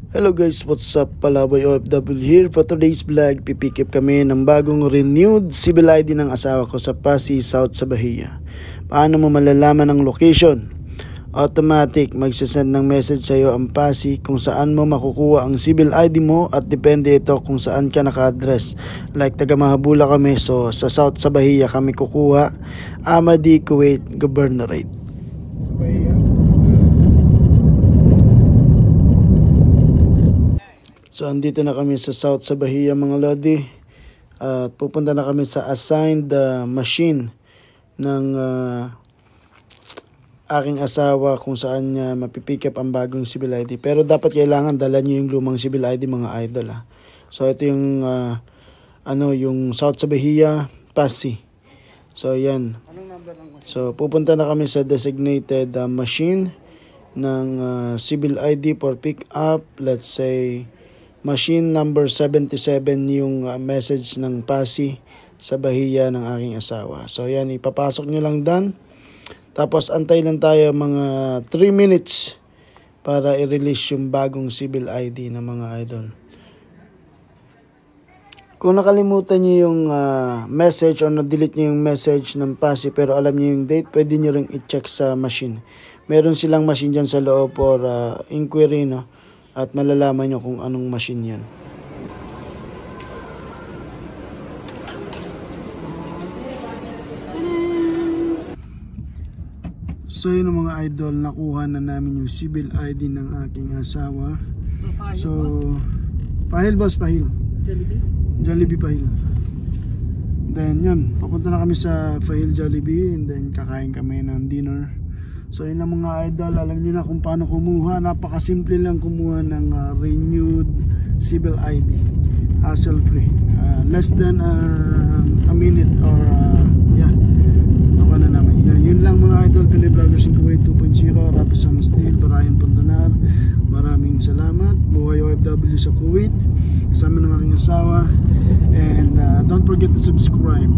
Hello guys, what's up? Palaboy OFW here. For today's vlog, pipikip kami ng bagong renewed civil ID ng asawa ko sa Pasay South sa Bahia. Paano mo malalaman ang location? Automatic, magsasend ng message sa iyo ang Pasay kung saan mo makukuha ang civil ID mo at depende ito kung saan ka naka-address. Like taga Mahabula kami, so sa South sa Bahia kami kukuha. Amadi, Kuwait, Governorate. Sa Bahia. So andito na kami sa South sa Bahia mga lodi. At pupunta na kami sa assigned machine ng aking asawa kung saan niya mapipick up ang bagong civil ID. Pero dapat kailangan dala niyo yung lumang civil ID mga idol . So ito yung yung South sa Bahia, Pasay. So yan. So pupunta na kami sa designated machine ng civil ID for pick up. Let's say machine number 77 yung message ng Pasay sa Bahia ng aking asawa. So yan, ipapasok nyo lang dan. Tapos antay lang tayo mga 3 minutes para i-release yung bagong civil ID ng mga idol. Kung nakalimutan nyo yung message or na-delete nyo yung message ng Pasay pero alam nyo yung date, pwede nyo rin i-check sa machine. Meron silang machine dyan sa loob for inquiry, no? At malalaman nyo kung anong machine yan. So yun mga idol, nakuha na namin yung civil ID ng aking asawa. So, pahil boss, pahil. Jollibee? Jollibee pahil. Then yun, papunta na kami sa Pahil Jollibee and then kakain kami ng dinner. So yun lang mga idol, alam niyo na kung paano kumuha. Napakasimple lang kumuha ng renewed civil ID, hassle free, less than a minute or ako na naman. Yun lang mga idol, Pinoy Vloggers in Kuwait 2.0, Rapi Sam Steel, Brian Pontanar. Maraming salamat. Buhay OFW sa Kuwait, kasama ng aking asawa. And don't forget to subscribe.